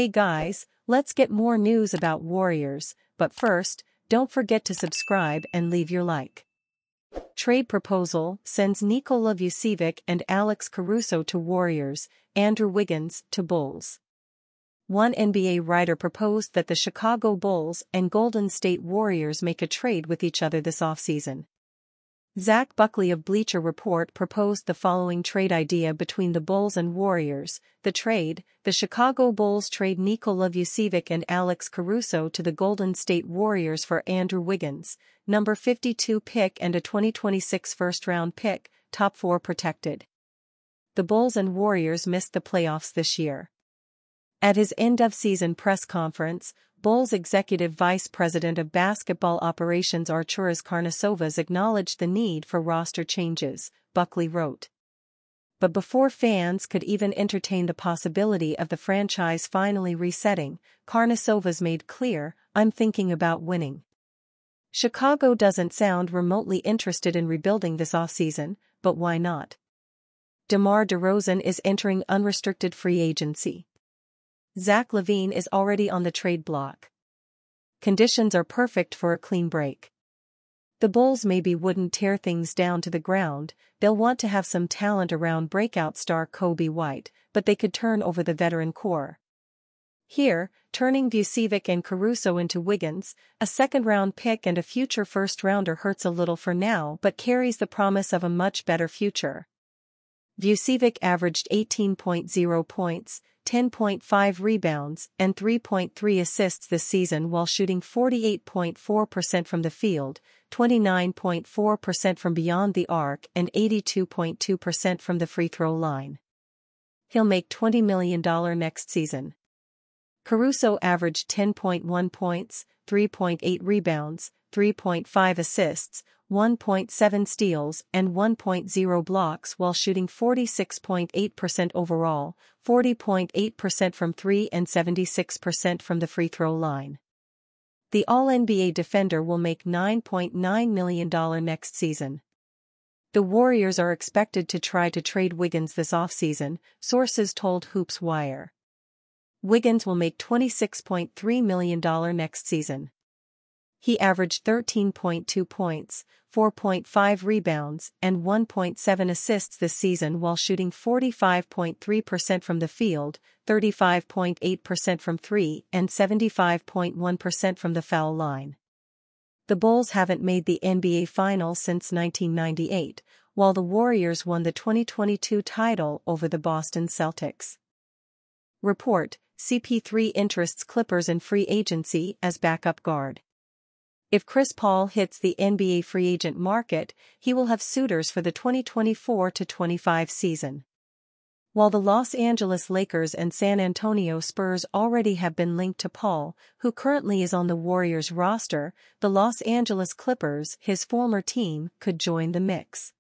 Hey guys, let's get more news about Warriors, but first, don't forget to subscribe and leave your like. Trade proposal sends Nikola Vucevic and Alex Caruso to Warriors, Andrew Wiggins to Bulls. One NBA writer proposed that the Chicago Bulls and Golden State Warriors make a trade with each other this offseason. Zach Buckley of Bleacher Report proposed the following trade idea between the Bulls and Warriors. The trade: the Chicago Bulls trade Nikola Vucevic and Alex Caruso to the Golden State Warriors for Andrew Wiggins, number 52 pick and a 2026 first-round pick, top 4 protected. The Bulls and Warriors missed the playoffs this year. At his end-of-season press conference, Bulls Executive Vice President of Basketball Operations Arturas Karnisovas acknowledged the need for roster changes, Buckley wrote. But before fans could even entertain the possibility of the franchise finally resetting, Karnisovas made clear, "I'm thinking about winning." Chicago doesn't sound remotely interested in rebuilding this offseason, but why not? DeMar DeRozan is entering unrestricted free agency. Zach LaVine is already on the trade block. Conditions are perfect for a clean break. The Bulls maybe wouldn't tear things down to the ground, they'll want to have some talent around breakout star Kobe White, but they could turn over the veteran core. Here, turning Vucevic and Caruso into Wiggins, a second-round pick and a future first-rounder hurts a little for now but carries the promise of a much better future. Vucevic averaged 18.0 points, 10.5 rebounds, and 3.3 assists this season while shooting 48.4% from the field, 29.4% from beyond the arc and 82.2% from the free throw line. He'll make $20 million next season. Caruso averaged 10.1 points, 3.8 rebounds, 3.5 assists, 1.7 steals and 1.0 blocks while shooting 46.8% overall, 40.8% from 3 and 76% from the free throw line. The All-NBA defender will make $9.9 million next season. The Warriors are expected to try to trade Wiggins this offseason, sources told Hoops Wire. Wiggins will make $26.3 million next season. He averaged 13.2 points, 4.5 rebounds, and 1.7 assists this season while shooting 45.3% from the field, 35.8% from 3 and 75.1% from the foul line. The Bulls haven't made the NBA Finals since 1998, while the Warriors won the 2022 title over the Boston Celtics. Report: CP3 interests Clippers in free agency as backup guard. If Chris Paul hits the NBA free agent market, he will have suitors for the 2024-25 season. While the Los Angeles Lakers and San Antonio Spurs already have been linked to Paul, who currently is on the Warriors roster, the Los Angeles Clippers, his former team, could join the mix.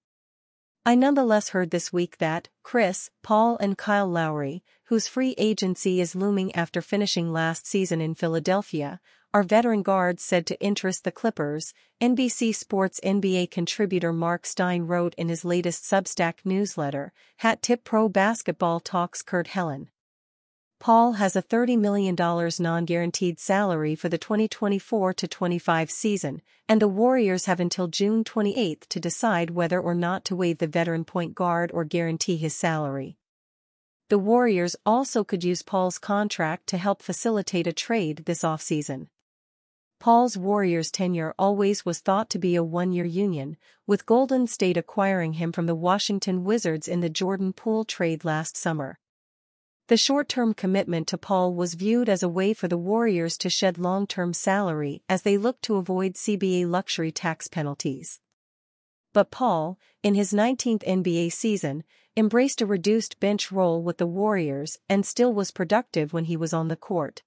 I nonetheless heard this week that Chris Paul and Kyle Lowry, whose free agency is looming after finishing last season in Philadelphia, are veteran guards said to interest the Clippers, NBC Sports NBA contributor Mark Stein wrote in his latest Substack newsletter, Hat Tip Pro Basketball Talks Kurt Helen. Paul has a $30 million non-guaranteed salary for the 2024-25 season, and the Warriors have until June 28 to decide whether or not to waive the veteran point guard or guarantee his salary. The Warriors also could use Paul's contract to help facilitate a trade this offseason. Paul's Warriors tenure always was thought to be a one-year union, with Golden State acquiring him from the Washington Wizards in the Jordan Poole trade last summer. The short-term commitment to Paul was viewed as a way for the Warriors to shed long-term salary as they looked to avoid CBA luxury tax penalties. But Paul, in his 19th NBA season, embraced a reduced bench role with the Warriors and still was productive when he was on the court.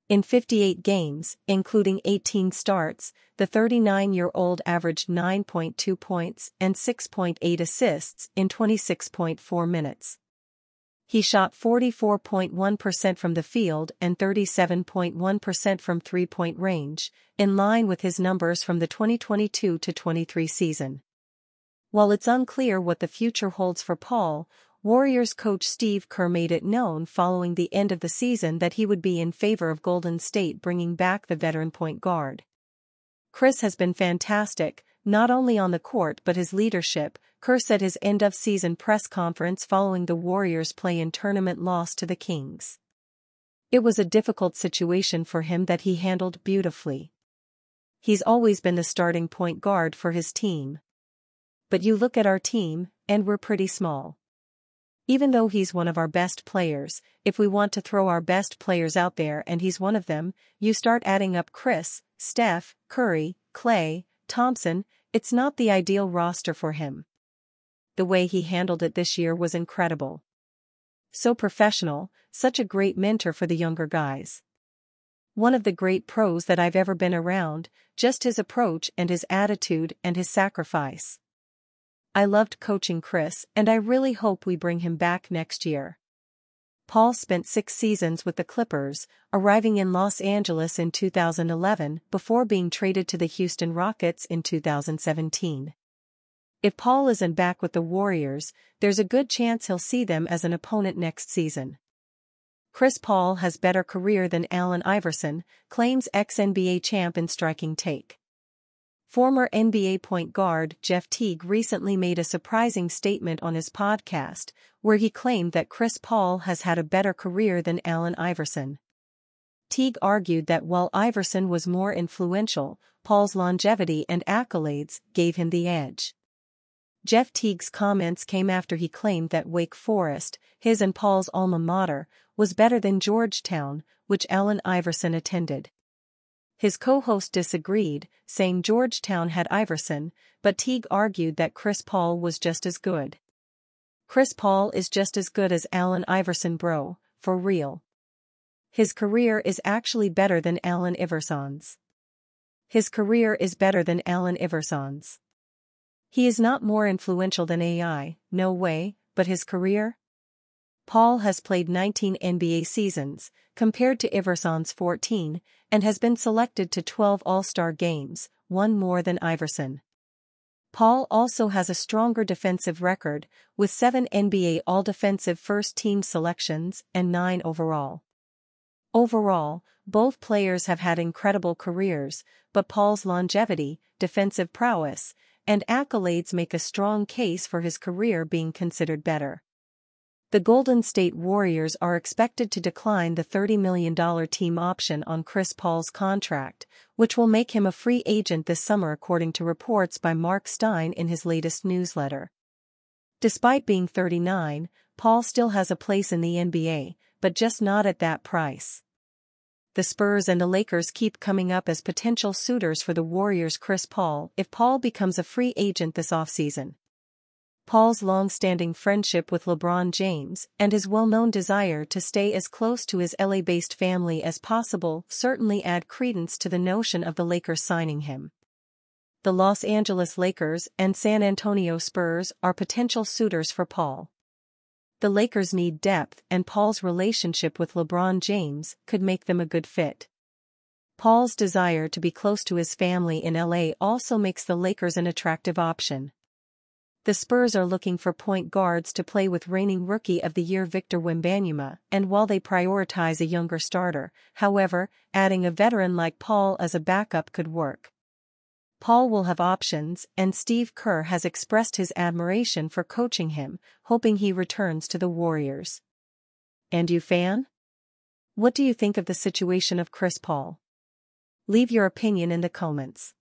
In 58 games, including 18 starts, the 39-year-old averaged 9.2 points and 6.8 assists in 26.4 minutes. He shot 44.1% from the field and 37.1% from three-point range, in line with his numbers from the 2022-23 season. While it's unclear what the future holds for Paul, Warriors coach Steve Kerr made it known following the end of the season that he would be in favor of Golden State bringing back the veteran point guard. Chris has been fantastic, not only on the court but his leadership, Kerr said his end-of-season press conference following the Warriors' play-in tournament loss to the Kings. It was a difficult situation for him that he handled beautifully. He's always been the starting point guard for his team. But you look at our team, and we're pretty small. Even though he's one of our best players, if we want to throw our best players out there and he's one of them, you start adding up Chris, Steph, Curry, Klay, Thompson, it's not the ideal roster for him. The way he handled it this year was incredible. So professional, such a great mentor for the younger guys. One of the great pros that I've ever been around, just his approach and his attitude and his sacrifice. I loved coaching Chris and I really hope we bring him back next year. Paul spent 6 seasons with the Clippers, arriving in Los Angeles in 2011 before being traded to the Houston Rockets in 2017. If Paul isn't back with the Warriors, there's a good chance he'll see them as an opponent next season. Chris Paul has better career than Allen Iverson, claims ex-NBA champ in striking take. Former NBA point guard Jeff Teague recently made a surprising statement on his podcast, where he claimed that Chris Paul has had a better career than Allen Iverson. Teague argued that while Iverson was more influential, Paul's longevity and accolades gave him the edge. Jeff Teague's comments came after he claimed that Wake Forest, his and Paul's alma mater, was better than Georgetown, which Allen Iverson attended. His co-host disagreed, saying Georgetown had Iverson, but Teague argued that Chris Paul was just as good. Chris Paul is just as good as Allen Iverson, bro, for real. His career is actually better than Allen Iverson's. His career is better than Allen Iverson's. He is not more influential than AI, no way, but his career? Paul has played 19 NBA seasons, compared to Iverson's 14, and has been selected to 12 All-Star games, one more than Iverson. Paul also has a stronger defensive record, with 7 NBA All-Defensive First-Team selections and 9 overall. Overall, both players have had incredible careers, but Paul's longevity, defensive prowess, and accolades make a strong case for his career being considered better. The Golden State Warriors are expected to decline the $30 million team option on Chris Paul's contract, which will make him a free agent this summer according to reports by Mark Stein in his latest newsletter. Despite being 39, Paul still has a place in the NBA, but just not at that price. The Spurs and the Lakers keep coming up as potential suitors for the Warriors' Chris Paul if Paul becomes a free agent this offseason. Paul's long-standing friendship with LeBron James and his well-known desire to stay as close to his LA-based family as possible certainly add credence to the notion of the Lakers signing him. The Los Angeles Lakers and San Antonio Spurs are potential suitors for Paul. The Lakers need depth and Paul's relationship with LeBron James could make them a good fit. Paul's desire to be close to his family in LA also makes the Lakers an attractive option. The Spurs are looking for point guards to play with reigning Rookie of the Year Victor Wembanyama, and while they prioritize a younger starter, however, adding a veteran like Paul as a backup could work. Paul will have options, and Steve Kerr has expressed his admiration for coaching him, hoping he returns to the Warriors. And you, fan? What do you think of the situation of Chris Paul? Leave your opinion in the comments.